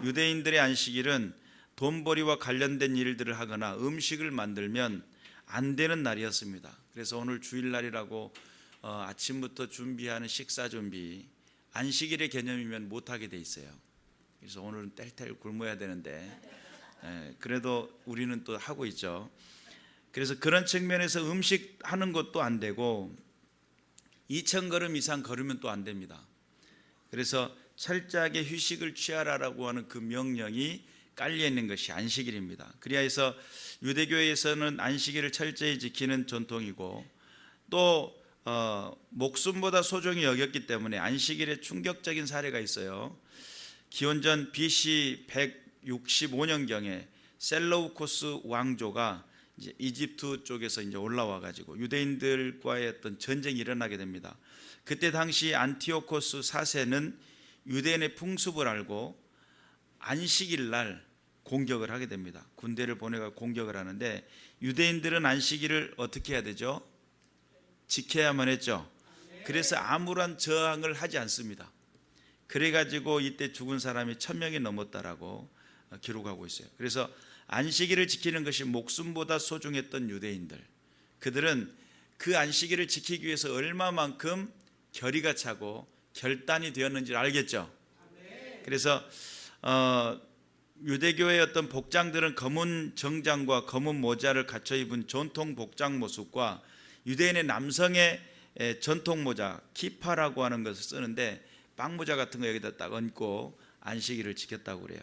유대인들의 안식일은 돈벌이와 관련된 일들을 하거나 음식을 만들면 안 되는 날이었습니다. 그래서 오늘 주일날이라고 아침부터 준비하는 식사 준비, 안식일의 개념이면 못하게 돼 있어요. 그래서 오늘은 뗄뗄 굶어야 되는데 그래도 우리는 또 하고 있죠. 그래서 그런 측면에서 음식 하는 것도 안 되고 2,000걸음 이상 걸으면 또 안 됩니다. 그래서 철저하게 휴식을 취하라라고 하는 그 명령이 깔려 있는 것이 안식일입니다. 그리하여서 유대교에서는 안식일을 철저히 지키는 전통이고 또 목숨보다 소중히 여겼기 때문에 안식일에 충격적인 사례가 있어요. 기원전 BC 165년경에 셀러우코스 왕조가 이제 이집트 쪽에서 이제 올라와 가지고 유대인들과의 어떤 전쟁이 일어나게 됩니다. 그때 당시 안티오코스 4세는 유대인의 풍습을 알고 안식일 날 공격을 하게 됩니다. 군대를 보내가 공격을 하는데 유대인들은 안식일을 어떻게 해야 되죠? 지켜야만 했죠. 그래서 아무런 저항을 하지 않습니다. 그래가지고 이때 죽은 사람이 1,000명이 넘었다라고 기록하고 있어요. 그래서 안식일을 지키는 것이 목숨보다 소중했던 유대인들, 그들은 그 안식일을 지키기 위해서 얼마만큼 결의가 차고 결단이 되었는지를 알겠죠. 그래서 유대교의 어떤 복장들은 검은 정장과 검은 모자를 갖춰 입은 전통 복장 모습과 유대인의 남성의 전통 모자 키파라고 하는 것을 쓰는데 빵모자 같은 거 여기다 딱 얹고 안식일을 지켰다고 그래요.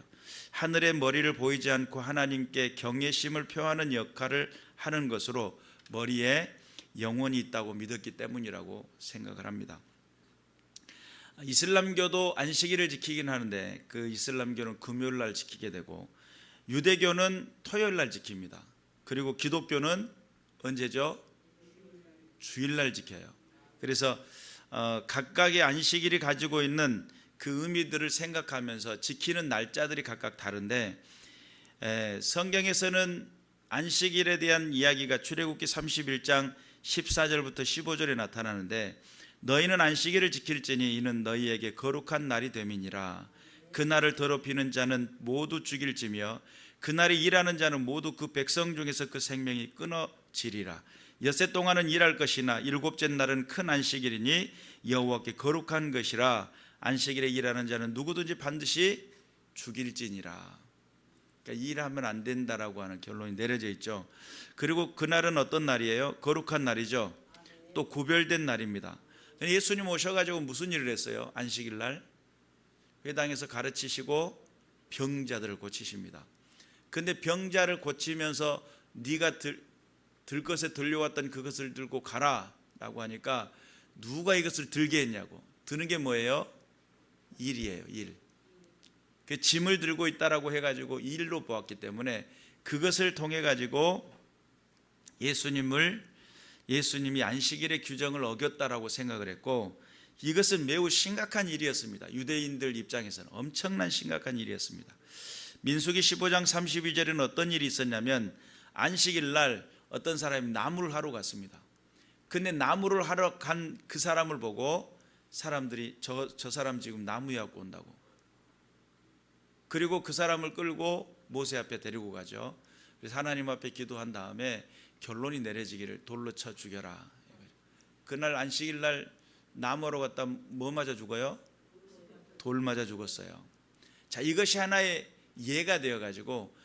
하늘의 머리를 보이지 않고 하나님께 경외심을 표하는 역할을 하는 것으로 머리에 영혼이 있다고 믿었기 때문이라고 생각을 합니다. 이슬람교도 안식일을 지키긴 하는데 그 이슬람교는 금요일 날 지키게 되고 유대교는 토요일 날 지킵니다. 그리고 기독교는 언제죠? 주일 날 지켜요. 그래서 각각의 안식일이 가지고 있는 그 의미들을 생각하면서 지키는 날짜들이 각각 다른데 성경에서는 안식일에 대한 이야기가 출애굽기 31장 14절부터 15절에 나타나는데 너희는 안식일을 지킬지니 이는 너희에게 거룩한 날이 됨이니라. 그날을 더럽히는 자는 모두 죽일지며 그날에 일하는 자는 모두 그 백성 중에서 그 생명이 끊어지리라. 엿새 동안은 일할 것이나 일곱째 날은 큰 안식일이니 여호와께 거룩한 것이라. 안식일에 일하는 자는 누구든지 반드시 죽일지니라. 그러니까 일하면 안 된다라고 하는 결론이 내려져 있죠. 그리고 그날은 어떤 날이에요? 거룩한 날이죠. 또 구별된 날입니다. 예수님 오셔가지고 무슨 일을 했어요? 안식일 날 회당에서 가르치시고 병자들을 고치십니다. 근데 병자를 고치면서 네가 들 것에 들려왔던 그것을 들고 가라 라고 하니까 누가 이것을 들게 했냐고. 드는 게 뭐예요? 일이에요. 일. 그 짐을 들고 있다라고 해가지고 일로 보았기 때문에 그것을 통해 가지고 예수님이 안식일의 규정을 어겼다라고 생각을 했고 이것은 매우 심각한 일이었습니다. 유대인들 입장에서는 엄청난 심각한 일이었습니다. 민수기 15장 32절에는 어떤 일이 있었냐면 안식일 날 어떤 사람이 나무를 하러 갔습니다. 근데 나무를 하러 간 그 사람을 보고 사람들이 저 사람 지금 나무 해갖고 온다고. 그리고 그 사람을 끌고 모세 앞에 데리고 가죠. 그래서 하나님 앞에 기도한 다음에 결론이 내려지기를 돌로 쳐 죽여라. 그날 안식일 날 나무로 갔다 뭐 맞아 죽어요? 돌 맞아 죽었어요. 자, 이것이 하나의 예가 되어 가지고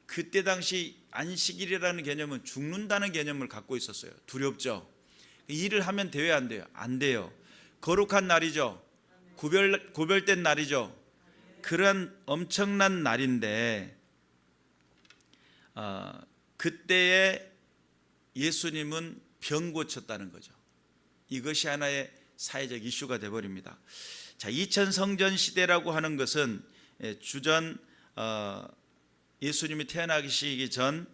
그때 당시 안식일이라는 개념은 죽는다는 개념을 갖고 있었어요. 두렵죠. 일을 하면 돼요, 안 돼요? 안 돼요. 거룩한 날이죠. 구별된 날이죠. 그런 엄청난 날인데 그때에 예수님은 병 고쳤다는 거죠. 이것이 하나의 사회적 이슈가 되어버립니다. 자, 2000 성전 시대라고 하는 것은 주전 예수님이 태어나시기 전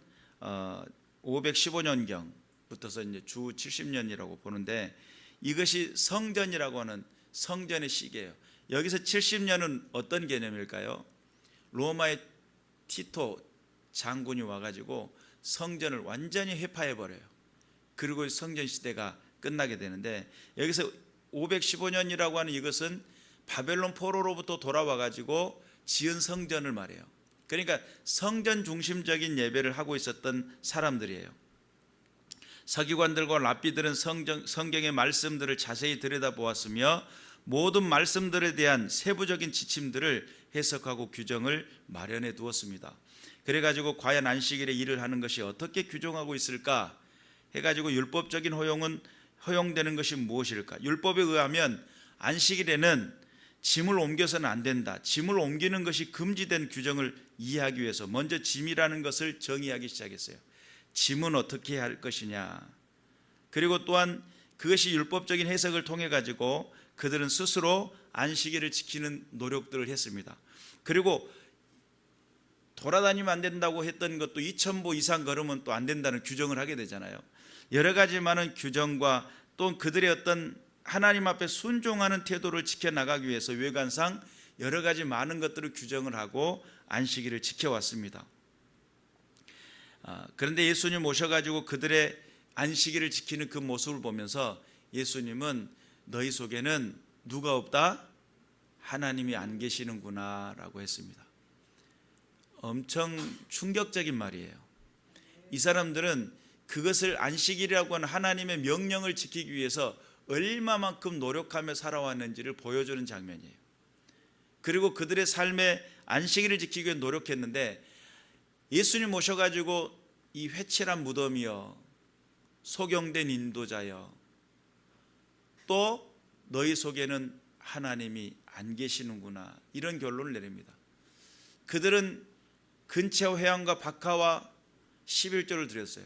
515년경부터서 이제 주 70년이라고 보는데 이것이 성전이라고 하는 성전의 시기예요. 여기서 70년은 어떤 개념일까요? 로마의 티토 장군이 와가지고 성전을 완전히 회파해버려요. 그리고 성전 시대가 끝나게 되는데 여기서 515년이라고 하는 이것은 바벨론 포로로부터 돌아와가지고 지은 성전을 말해요. 그러니까 성전 중심적인 예배를 하고 있었던 사람들이에요. 서기관들과 랍비들은 성경의 말씀들을 자세히 들여다보았으며 모든 말씀들에 대한 세부적인 지침들을 해석하고 규정을 마련해 두었습니다. 그래가지고 과연 안식일에 일을 하는 것이 어떻게 규정하고 있을까 해가지고 율법적인 허용되는 것이 무엇일까? 율법에 의하면 안식일에는 짐을 옮겨서는 안 된다. 짐을 옮기는 것이 금지된 규정을 이해하기 위해서 먼저 짐이라는 것을 정의하기 시작했어요. 짐은 어떻게 할 것이냐. 그리고 또한 그것이 율법적인 해석을 통해 가지고 그들은 스스로 안식일을 지키는 노력들을 했습니다. 그리고 돌아다니면 안 된다고 했던 것도 2000보 이상 걸으면 또 안 된다는 규정을 하게 되잖아요. 여러 가지 많은 규정과 또 그들의 어떤 하나님 앞에 순종하는 태도를 지켜나가기 위해서 외관상 여러 가지 많은 것들을 규정을 하고 안식일을 지켜왔습니다. 그런데 예수님 오셔가지고 그들의 안식일을 지키는 그 모습을 보면서 예수님은 너희 속에는 누가 없다? 하나님이 안 계시는구나 라고 했습니다. 엄청 충격적인 말이에요. 이 사람들은 그것을 안식일이라고 하는 하나님의 명령을 지키기 위해서 얼마만큼 노력하며 살아왔는지를 보여주는 장면이에요. 그리고 그들의 삶에 안식일을 지키기 위해 노력했는데 예수님 오셔가지고 이 회칠한 무덤이여 소경된 인도자여 또 너희 속에는 하나님이 안 계시는구나 이런 결론을 내립니다. 그들은 근체와 회양과 박하와 11조를 드렸어요.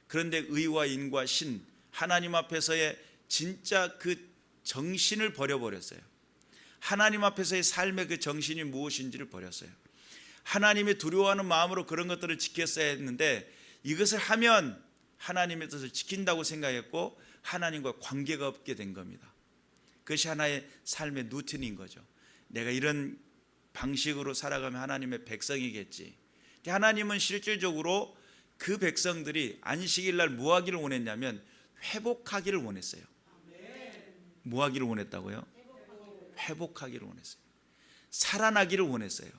그런데 의와 인과 신 하나님 앞에서의 진짜 그 정신을 버려버렸어요. 하나님 앞에서의 삶의 그 정신이 무엇인지를 버렸어요. 하나님이 두려워하는 마음으로 그런 것들을 지켰어야 했는데 이것을 하면 하나님의 뜻을 지킨다고 생각했고 하나님과 관계가 없게 된 겁니다. 그것이 하나의 삶의 루틴인 거죠. 내가 이런 방식으로 살아가면 하나님의 백성이겠지. 하나님은 실질적으로 그 백성들이 안식일 날 뭐 하기를 원했냐면 회복하기를 원했어요. 뭐 하기를 원했다고요? 회복하기를 원했어요. 살아나기를 원했어요.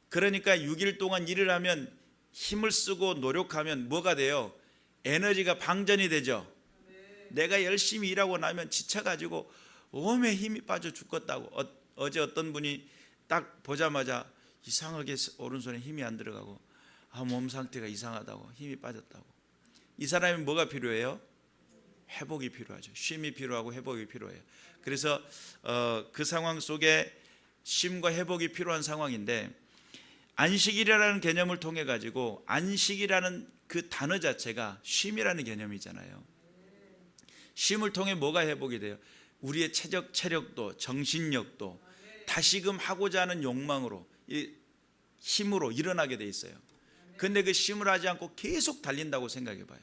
그러니까 6일 동안 일을 하면 힘을 쓰고 노력하면 뭐가 돼요? 에너지가 방전이 되죠. 내가 열심히 일하고 나면 지쳐가지고 몸에 힘이 빠져 죽겠다고. 어제 어떤 분이 딱 보자마자 이상하게 오른손에 힘이 안 들어가고 몸 상태가 이상하다고 힘이 빠졌다고. 이 사람이 뭐가 필요해요? 회복이 필요하죠. 쉼이 필요하고 회복이 필요해요. 그래서 그 상황 속에 쉼과 회복이 필요한 상황인데 안식일이라는 개념을 통해 가지고 안식이라는 그 단어 자체가 쉼이라는 개념이잖아요. 쉼을 통해 뭐가 회복이 돼요? 우리의 체력도 정신력도 다시금 하고자 하는 욕망으로 힘으로 일어나게 돼 있어요. 근데 그 쉼을 하지 않고 계속 달린다고 생각해 봐요.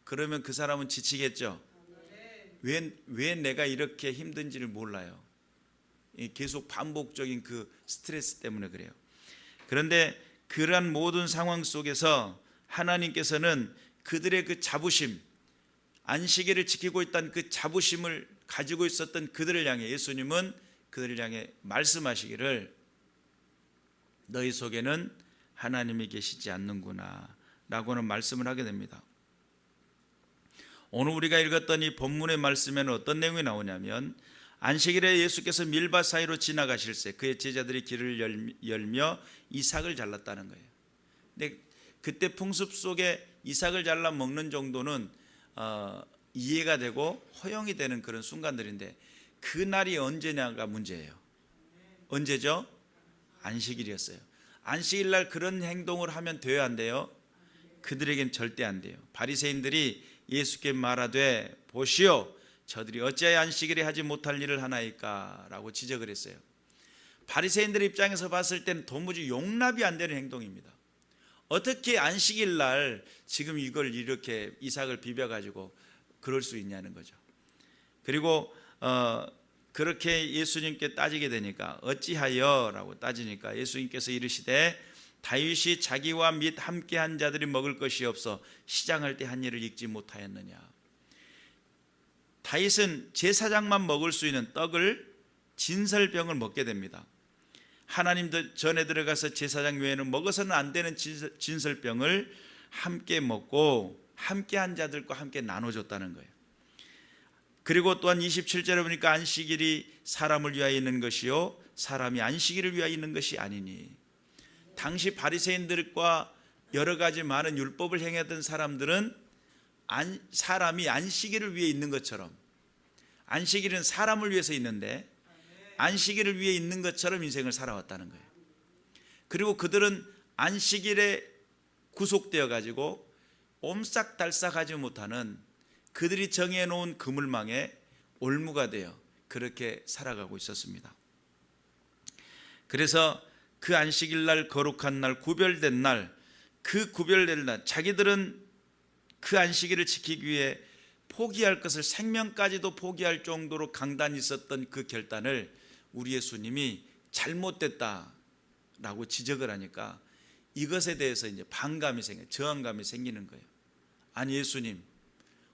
그러면 그 사람은 지치겠죠. 왜 내가 이렇게 힘든지를 몰라요. 계속 반복적인 그 스트레스 때문에 그래요. 그런데 그러한 모든 상황 속에서 하나님께서는 그들의 그 자부심, 안식일을 지키고 있다는 그 자부심을 가지고 있었던 그들을 향해 예수님은 그들을 향해 말씀하시기를 너희 속에는 하나님이 계시지 않는구나 라고는 말씀을 하게 됩니다. 오늘 우리가 읽었던 이 본문의 말씀에는 어떤 내용이 나오냐면 안식일에 예수께서 밀밭 사이로 지나가실새 그의 제자들이 길을 열며 이삭을 잘랐다는 거예요. 근데 그때 풍습 속에 이삭을 잘라 먹는 정도는 이해가 되고 허용이 되는 그런 순간들인데 그날이 언제냐가 문제예요. 언제죠? 안식일이었어요. 안식일 날 그런 행동을 하면 돼요, 안 돼요? 그들에겐 절대 안 돼요. 바리새인들이 예수께 말하되 보시오 저들이 어찌하여 안식일에 하지 못할 일을 하나이까 라고 지적을 했어요. 바리새인들 입장에서 봤을 때는 도무지 용납이 안 되는 행동입니다. 어떻게 안식일 날 지금 이걸 이렇게 이삭을 비벼가지고 그럴 수 있냐는 거죠. 그리고 그렇게 예수님께 따지게 되니까 어찌하여 라고 따지니까 예수님께서 이르시되 다윗이 자기와 및 함께한 자들이 먹을 것이 없어 시장할 때 한 일을 잊지 못하였느냐. 다윗은 제사장만 먹을 수 있는 떡을 진설병을 먹게 됩니다. 하나님 전에 들어가서 제사장 외에는 먹어서는 안 되는 진설병을 함께 먹고 함께 한 자들과 함께 나눠줬다는 거예요. 그리고 또한 27절에 보니까 안식일이 사람을 위하여 있는 것이요 사람이 안식일을 위하여 있는 것이 아니니. 당시 바리새인들과 여러 가지 많은 율법을 행했던 사람들은 사람이 안식일을 위해 있는 것처럼, 안식일은 사람을 위해서 있는데 안식일을 위해 있는 것처럼 인생을 살아왔다는 거예요. 그리고 그들은 안식일에 구속되어 가지고 옴싹달싹하지 못하는 그들이 정해놓은 그물망에 올무가 되어 그렇게 살아가고 있었습니다. 그래서 그 안식일 날, 거룩한 날, 구별된 날, 그 구별된 날, 자기들은 그 안식일을 지키기 위해 포기할 것을 생명까지도 포기할 정도로 강단이 있었던 그 결단을 우리 예수님이 잘못됐다라고 지적을 하니까 이것에 대해서 이제 반감이 저항감이 생기는 거예요. 아니 예수님,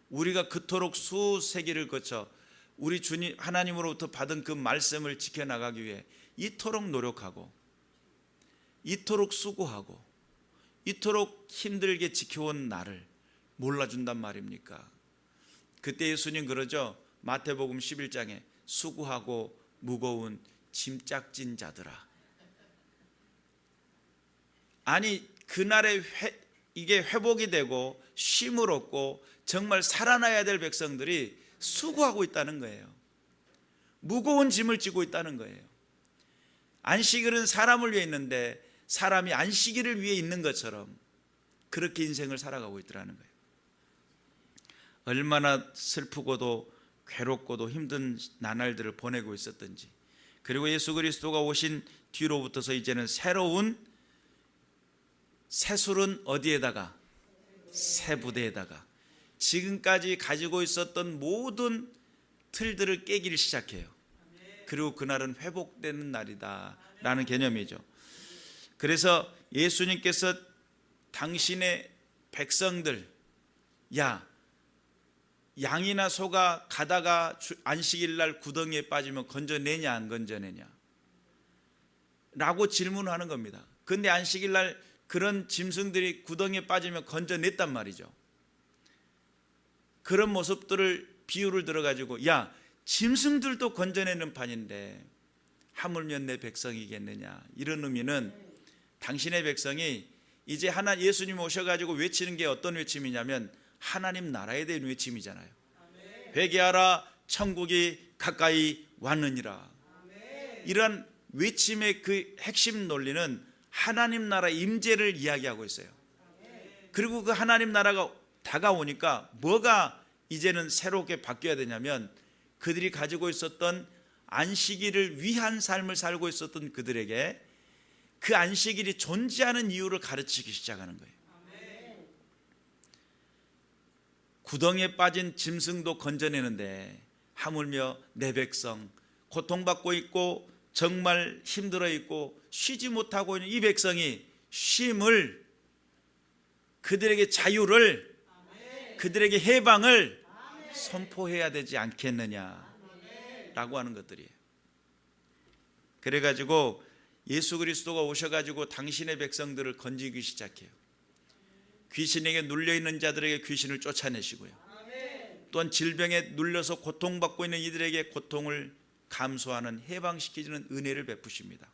우리가 그토록 수세기를 거쳐 우리 주님 하나님으로부터 받은 그 말씀을 지켜나가기 위해 이토록 노력하고 이토록 수고하고 이토록 힘들게 지켜온 나를 몰라준단 말입니까? 그때 예수님 그러죠. 마태복음 11장에 수고하고 무거운 짐 짝진 자들아. 아니 그날에 이게 회복이 되고 쉼을 얻고 정말 살아나야 될 백성들이 수고하고 있다는 거예요. 무거운 짐을 지고 있다는 거예요. 안식일은 사람을 위해 있는데 사람이 안식일을 위해 있는 것처럼 그렇게 인생을 살아가고 있더라는 거예요. 얼마나 슬프고도 괴롭고도 힘든 나날들을 보내고 있었던지. 그리고 예수 그리스도가 오신 뒤로부터서 이제는 새로운 새술은 어디에다가? 새 부대에다가 지금까지 가지고 있었던 모든 틀들을 깨기를 시작해요. 그리고 그날은 회복되는 날이다 라는 개념이죠. 그래서 예수님께서 당신의 백성들, 야 양이나 소가 가다가 안식일 날 구덩이에 빠지면 건져내냐 안 건져내냐 라고 질문하는 겁니다. 그런데 안식일 날 그런 짐승들이 구덩이에 빠지면 건져냈단 말이죠. 그런 모습들을 비유를 들어가지고 야 짐승들도 건져내는 판인데 하물며 내 백성이겠느냐, 이런 의미는 당신의 백성이 이제 예수님 오셔가지고 외치는 게 어떤 외침이냐면 하나님 나라에 대한 외침이잖아요. 회개하라 천국이 가까이 왔느니라. 이런 외침의 그 핵심 논리는 하나님 나라 임재를 이야기하고 있어요. 그리고 그 하나님 나라가 다가오니까 뭐가 이제는 새롭게 바뀌어야 되냐면 그들이 가지고 있었던 안식일을 위한 삶을 살고 있었던 그들에게 그 안식일이 존재하는 이유를 가르치기 시작하는 거예요. 구덩이에 빠진 짐승도 건져내는데 하물며 내 백성 고통받고 있고 정말 힘들어 있고 쉬지 못하고 있는 이 백성이 쉼을, 그들에게 자유를, 그들에게 해방을 선포해야 되지 않겠느냐라고 하는 것들이에요. 그래가지고 예수 그리스도가 오셔가지고 당신의 백성들을 건지기 시작해요. 귀신에게 눌려있는 자들에게 귀신을 쫓아내시고요, 또한 질병에 눌려서 고통받고 있는 이들에게 고통을 감수하는 해방시키는 은혜를 베푸십니다.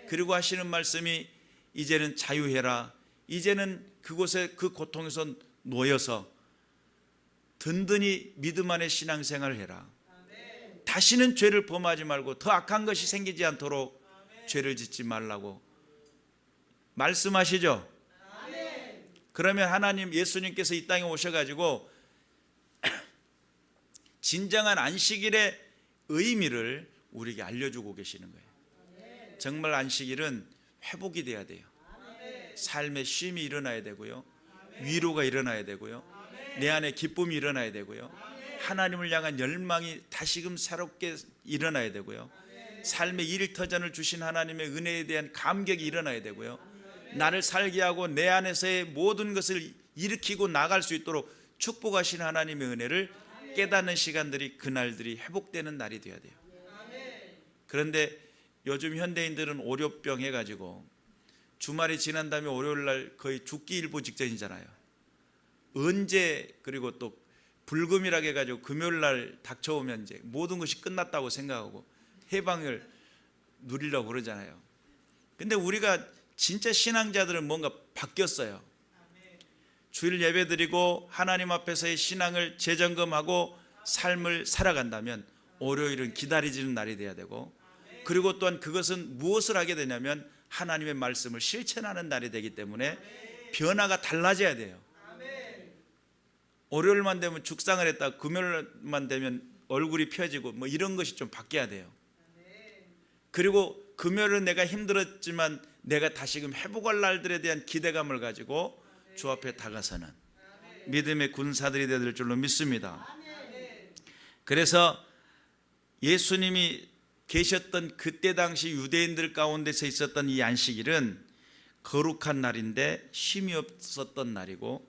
그리고 하시는 말씀이 이제는 자유해라. 이제는 그곳에 그 고통에서 놓여서 든든히 믿음 안에 신앙생활을 해라. 다시는 죄를 범하지 말고 더 악한 것이 생기지 않도록 죄를 짓지 말라고 말씀하시죠. 그러면 하나님 예수님께서 이 땅에 오셔가지고 진정한 안식일의 의미를 우리에게 알려주고 계시는 거예요. 정말 안식일은 회복이 돼야 돼요. 삶의 쉼이 일어나야 되고요, 위로가 일어나야 되고요, 내 안에 기쁨이 일어나야 되고요, 하나님을 향한 열망이 다시금 새롭게 일어나야 되고요, 삶의 일터전을 주신 하나님의 은혜에 대한 감격이 일어나야 되고요, 나를 살게 하고 내 안에서의 모든 것을 일으키고 나갈 수 있도록 축복하신 하나님의 은혜를 깨닫는 시간들이, 그날들이 회복되는 날이 되어야 돼요. 그런데 요즘 현대인들은 오료병 해가지고 주말이 지난 다음에 월요일 날 거의 죽기 일보 직전이잖아요. 언제 그리고 또 불금이라고 해가지고 금요일 날 닥쳐오면 이제 모든 것이 끝났다고 생각하고 해방을 누리려고 그러잖아요. 근데 우리가 진짜 신앙자들은 뭔가 바뀌었어요. 주일 예배드리고 하나님 앞에서의 신앙을 재점검하고 삶을 살아간다면 월요일은 기다리지는 날이 돼야 되고, 그리고 또한 그것은 무엇을 하게 되냐면 하나님의 말씀을 실천하는 날이 되기 때문에 변화가 달라져야 돼요. 월요일만 되면 죽상을 했다, 금요일만 되면 얼굴이 펴지고 뭐 이런 것이 좀 바뀌어야 돼요. 그리고 금요일은 내가 힘들었지만 내가 다시금 회복할 날들에 대한 기대감을 가지고 주 앞에 다가서는 믿음의 군사들이 될 줄로 믿습니다. 그래서 예수님이 계셨던 그때 당시 유대인들 가운데서 있었던 이 안식일은 거룩한 날인데 쉼이 없었던 날이고,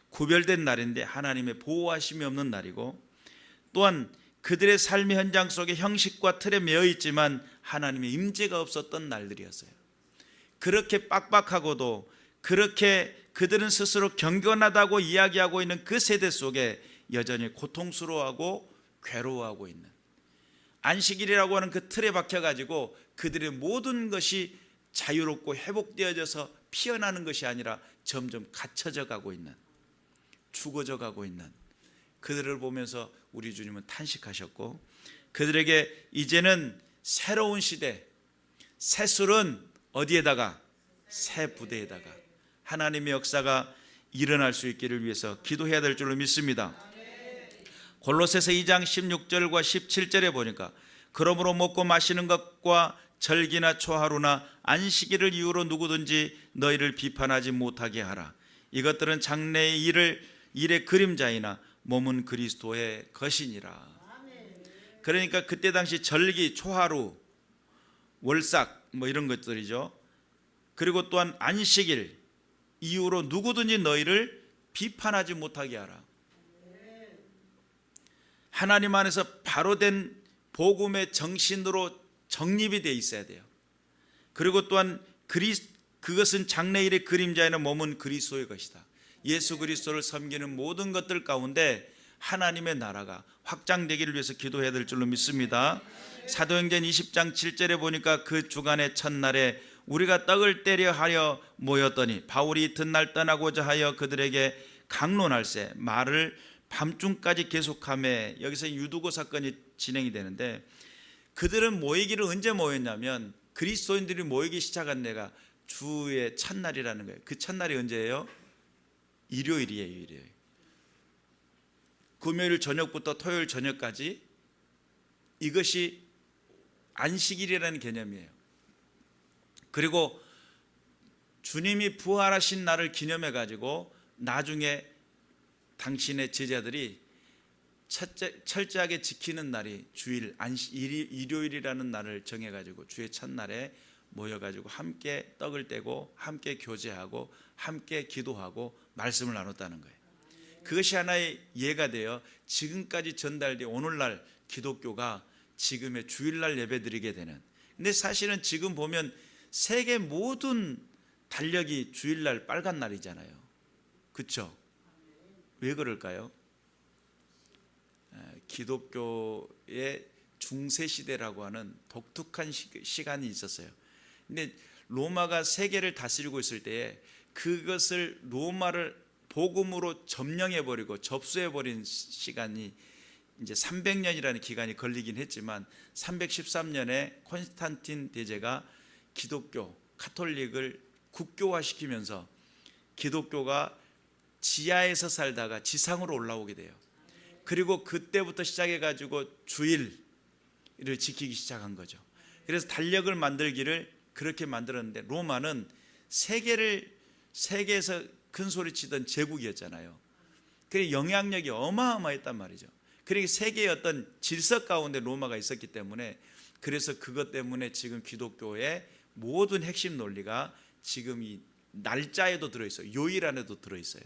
구별된 날인데 하나님의 보호하심이 없는 날이고, 또한 그들의 삶의 현장 속에 형식과 틀에 매여 있지만 하나님의 임재가 없었던 날들이었어요. 그렇게 빡빡하고도 그렇게 그들은 스스로 경건하다고 이야기하고 있는 그 세대 속에 여전히 고통스러워하고 괴로워하고 있는, 안식일이라고 하는 그 틀에 박혀가지고 그들의 모든 것이 자유롭고 회복되어져서 피어나는 것이 아니라 점점 갇혀져 가고 있는, 죽어져 가고 있는 그들을 보면서 우리 주님은 탄식하셨고, 그들에게 이제는 새로운 시대, 새 술은 어디에다가? 새 부대에다가 하나님의 역사가 일어날 수 있기를 위해서 기도해야 될 줄로 믿습니다. 골로새서 2장 16절과 17절에 보니까 그러므로 먹고 마시는 것과 절기나 초하루나 안식일을 이유로 누구든지 너희를 비판하지 못하게 하라. 이것들은 장래의 일의 그림자이나 몸은 그리스도의 것이니라. 그러니까 그때 당시 절기, 초하루, 월삭 뭐 이런 것들이죠. 그리고 또한 안식일 이유로 누구든지 너희를 비판하지 못하게 하라. 하나님 안에서 바로 된 복음의 정신으로 정립이 되어 있어야 돼요. 그리고 또한 그것은 장래일의 그림자에는 몸은 그리스도의 것이다. 예수 그리스도를 섬기는 모든 것들 가운데 하나님의 나라가 확장되기를 위해서 기도해야 될 줄로 믿습니다. 사도행전 20장 7절에 보니까 그 주간의 첫날에 우리가 떡을 떼려 하여 모였더니 바울이 이튿날 떠나고자 하여 그들에게 강론할세 말을 밤중까지 계속하며, 여기서 유두고 사건이 진행이 되는데, 그들은 모이기를 언제 모였냐면 그리스도인들이 모이기 시작한 데가 주의 첫날이라는 거예요. 그 첫날이 언제예요? 일요일이에요. 일요일. 금요일 저녁부터 토요일 저녁까지 이것이 안식일이라는 개념이에요. 그리고 주님이 부활하신 날을 기념해 가지고 나중에 당신의 제자들이 철저하게 지키는 날이 주일 일요일이라는 날을 정해 가지고 주의 첫날에 모여 가지고 함께 떡을 떼고 함께 교제하고 함께 기도하고 말씀을 나눴다는 거예요. 그것이 하나의 예가 되어 지금까지 전달되어 오늘날 기독교가 지금의 주일날 예배드리게 되는. 근데 사실은 지금 보면 세계 모든 달력이 주일날 빨간 날이잖아요. 그렇죠? 왜 그럴까요? 기독교의 중세시대라고 하는 독특한 시간이 있었어요. 근데 로마가 세계를 다스리고 있을 때에 그것을 로마를 복음으로 점령해버리고 접수해버린 시간이 이제 300년이라는 기간이 걸리긴 했지만 313년에 콘스탄틴 대제가 기독교, 카톨릭을 국교화시키면서 기독교가 지하에서 살다가 지상으로 올라오게 돼요. 그리고 그때부터 시작해가지고 주일을 지키기 시작한 거죠. 그래서 달력을 만들기를 그렇게 만들었는데, 로마는 세계에서 큰 소리 치던 제국이었잖아요. 그래서 영향력이 어마어마했단 말이죠. 그러니까 세계의 어떤 질서 가운데 로마가 있었기 때문에, 그래서 그것 때문에 지금 기독교의 모든 핵심 논리가 지금 이 날짜에도 들어있어요. 요일 안에도 들어있어요.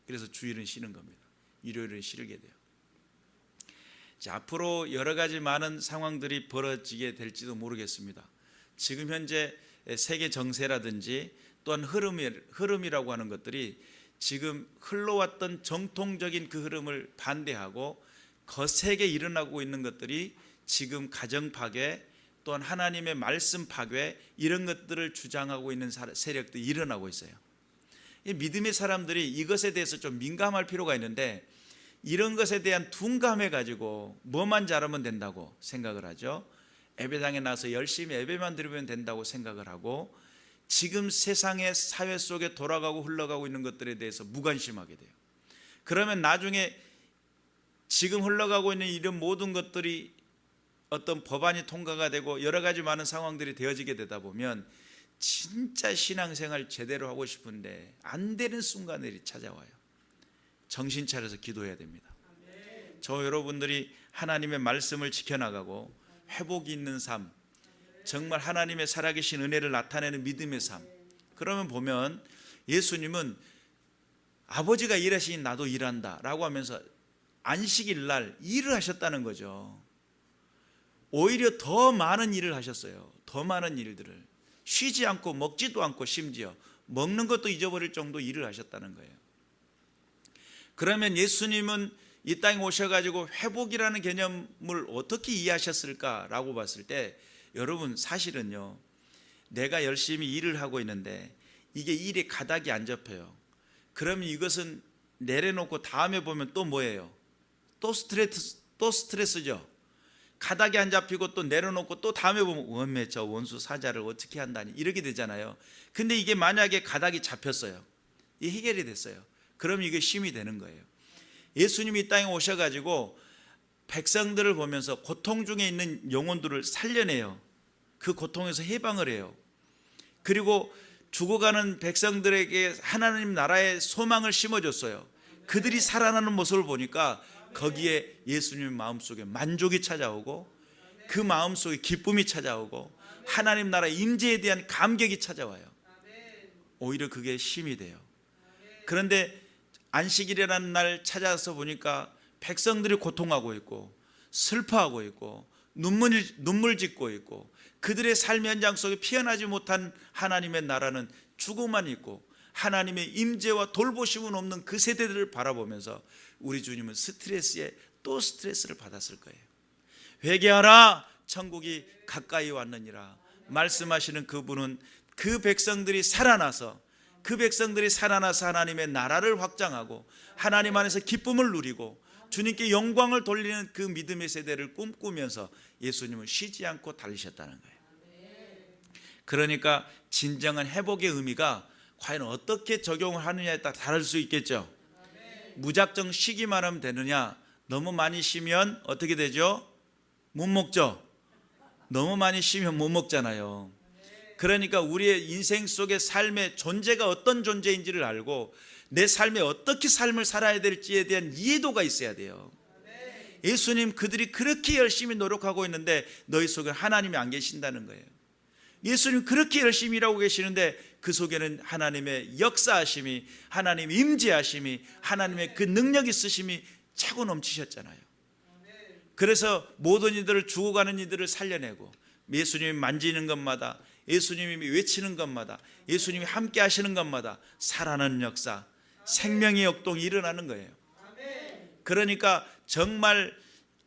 그래서 주일은 쉬는 겁니다. 일요일은 쉬게 돼요. 자, 앞으로 여러 가지 많은 상황들이 벌어지게 될지도 모르겠습니다. 지금 현재 세계 정세라든지 또한 흐름이라고 하는 것들이 지금 흘러왔던 정통적인 그 흐름을 반대하고 거세게 일어나고 있는 것들이 지금 가정 파괴 또한 하나님의 말씀 파괴 이런 것들을 주장하고 있는 세력들이 일어나고 있어요. 믿음의 사람들이 이것에 대해서 좀 민감할 필요가 있는데 이런 것에 대한 둔감해 가지고 뭐만 잘하면 된다고 생각을 하죠. 예배당에 나서 열심히 예배만 드리면 된다고 생각을 하고 지금 세상의 사회 속에 돌아가고 흘러가고 있는 것들에 대해서 무관심하게 돼요. 그러면 나중에 지금 흘러가고 있는 이런 모든 것들이 어떤 법안이 통과가 되고 여러 가지 많은 상황들이 되어지게 되다 보면 진짜 신앙생활 제대로 하고 싶은데 안 되는 순간들이 찾아와요. 정신 차려서 기도해야 됩니다. 저 여러분들이 하나님의 말씀을 지켜나가고 회복이 있는 삶, 정말 하나님의 살아계신 은혜를 나타내는 믿음의 삶. 그러면 보면 예수님은 아버지가 일하시니 나도 일한다 라고 하면서 안식일 날 일을 하셨다는 거죠. 오히려 더 많은 일을 하셨어요. 더 많은 일들을 쉬지 않고 먹지도 않고 심지어 먹는 것도 잊어버릴 정도 일을 하셨다는 거예요. 그러면 예수님은 이 땅에 오셔가지고 회복이라는 개념을 어떻게 이해하셨을까라고 봤을 때 여러분 사실은요, 내가 열심히 일을 하고 있는데 이게 일이 가닥이 안 잡혀요. 그러면 이것은 내려놓고 다음에 보면 또 뭐예요? 또 스트레스죠. 가닥이 안 잡히고 또 내려놓고 또 다음에 보면 원매 저 원수 사자를 어떻게 한다니 이렇게 되잖아요. 근데 이게 만약에 가닥이 잡혔어요. 이 해결이 됐어요. 그럼 이게 쉼이 되는 거예요. 예수님이 이 땅에 오셔가지고 백성들을 보면서 고통 중에 있는 영혼들을 살려내요. 그 고통에서 해방을 해요. 그리고 죽어가는 백성들에게 하나님 나라의 소망을 심어줬어요. 그들이 살아나는 모습을 보니까 거기에 예수님 마음속에 만족이 찾아오고 그 마음속에 기쁨이 찾아오고 하나님 나라의 임재에 대한 감격이 찾아와요. 오히려 그게 힘이 돼요. 그런데 안식일이라는 날 찾아서 보니까 백성들이 고통하고 있고 슬퍼하고 있고 눈물 짓고 있고 그들의 삶의 현장 속에 피어나지 못한 하나님의 나라는 죽음만 있고 하나님의 임재와 돌보심은 없는 그 세대들을 바라보면서 우리 주님은 스트레스에 또 스트레스를 받았을 거예요. 회개하라 천국이 가까이 왔느니라 말씀하시는 그분은 그 백성들이 살아나서 하나님의 나라를 확장하고 하나님 안에서 기쁨을 누리고 주님께 영광을 돌리는 그 믿음의 세대를 꿈꾸면서 예수님은 쉬지 않고 달리셨다는 거예요. 그러니까 진정한 회복의 의미가 과연 어떻게 적용을 하느냐에 따라 다를 수 있겠죠. 무작정 쉬기만 하면 되느냐, 너무 많이 쉬면 어떻게 되죠? 못 먹죠. 너무 많이 쉬면 못 먹잖아요. 그러니까 우리의 인생 속의 삶의 존재가 어떤 존재인지를 알고 내 삶에 어떻게 삶을 살아야 될지에 대한 이해도가 있어야 돼요. 예수님 그들이 그렇게 열심히 노력하고 있는데 너희 속에 하나님이 안 계신다는 거예요. 예수님 그렇게 열심히 일하고 계시는데 그 속에는 하나님의 역사하심이, 하나님의 임재하심이, 하나님의 그 능력 있으심이 차고 넘치셨잖아요. 그래서 모든 이들을 죽어가는 이들을 살려내고 예수님이 만지는 것마다, 예수님이 외치는 것마다, 예수님이 함께 하시는 것마다 살아나는 역사, 생명의 역동이 일어나는 거예요. 그러니까 정말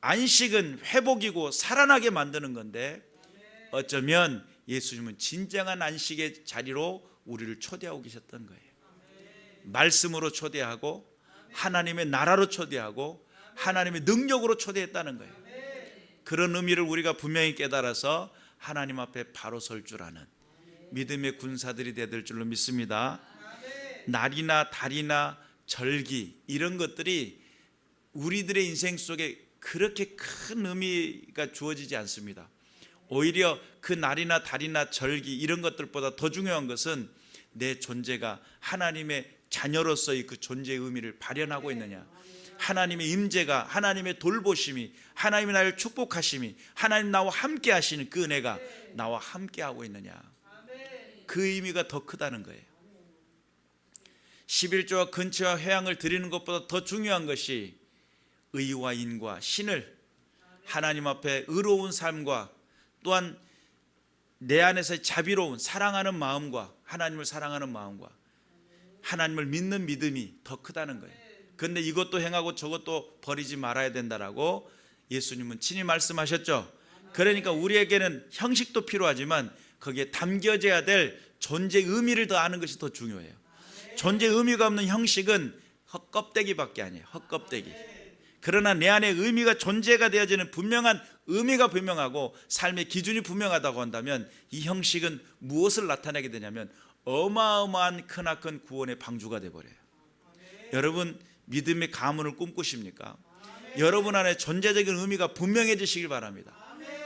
안식은 회복이고 살아나게 만드는 건데 어쩌면 예수님은 진정한 안식의 자리로 우리를 초대하고 계셨던 거예요. 말씀으로 초대하고 하나님의 나라로 초대하고 하나님의 능력으로 초대했다는 거예요. 그런 의미를 우리가 분명히 깨달아서 하나님 앞에 바로 설 줄 아는 믿음의 군사들이 될 줄로 믿습니다. 날이나 달이나 절기 이런 것들이 우리들의 인생 속에 그렇게 큰 의미가 주어지지 않습니다. 오히려 그 날이나 달이나 절기 이런 것들보다 더 중요한 것은 내 존재가 하나님의 자녀로서의 그 존재의 의미를 발현하고 있느냐, 하나님의 임재가, 하나님의 돌보심이, 하나님이 나를 축복하심이, 하나님 나와 함께 하시는 그 은혜가 나와 함께 하고 있느냐, 그 의미가 더 크다는 거예요. 11조와 근처와 회향을 드리는 것보다 더 중요한 것이 의와 인과 신을 하나님 앞에 의로운 삶과 또한 내 안에서 자비로운 사랑하는 마음과 하나님을 사랑하는 마음과 하나님을 믿는 믿음이 더 크다는 거예요. 그런데 이것도 행하고 저것도 버리지 말아야 된다라고 예수님은 친히 말씀하셨죠. 그러니까 우리에게는 형식도 필요하지만 거기에 담겨져야 될 존재의 의미를 더 아는 것이 더 중요해요. 존재의 의미가 없는 형식은 헛껍데기밖에 아니에요. 헛껍데기. 그러나 내 안에 의미가 존재가 되어지는 분명한 의미가 분명하고 삶의 기준이 분명하다고 한다면 이 형식은 무엇을 나타내게 되냐면 어마어마한 크나큰 구원의 방주가 되어버려요. 여러분 믿음의 가문을 꿈꾸십니까? 여러분 안에 존재적인 의미가 분명해지시길 바랍니다.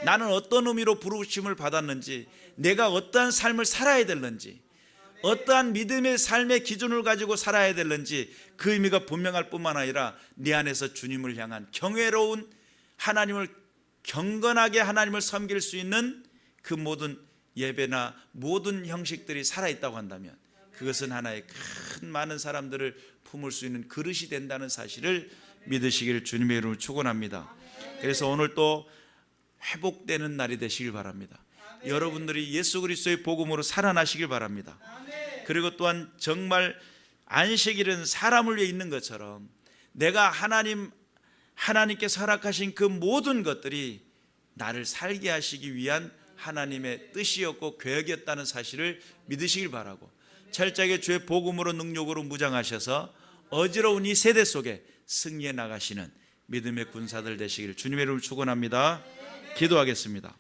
나는 어떤 의미로 부르심을 받았는지, 내가 어떠한 삶을 살아야 되는지, 어떠한 믿음의 삶의 기준을 가지고 살아야 되는지 그 의미가 분명할 뿐만 아니라 내 안에서 주님을 향한 경외로운 하나님을 경건하게 하나님을 섬길 수 있는 그 모든 예배나 모든 형식들이 살아있다고 한다면 그것은 하나의 큰 많은 사람들을 품을 수 있는 그릇이 된다는 사실을 믿으시길 주님의 이름으로 축원합니다. 그래서 오늘 또 회복되는 날이 되시길 바랍니다. 여러분들이 예수 그리스도의 복음으로 살아나시길 바랍니다. 그리고 또한 정말 안식일은 사람을 위해 있는 것처럼 내가 하나님께서 허락하신 그 모든 것들이 나를 살게 하시기 위한 하나님의 뜻이었고 계획이었다는 사실을 믿으시길 바라고, 철저하게 주의 복음으로 능력으로 무장하셔서 어지러운 이 세대 속에 승리해 나가시는 믿음의 군사들 되시기를 주님의 이름으로 축원합니다. 기도하겠습니다.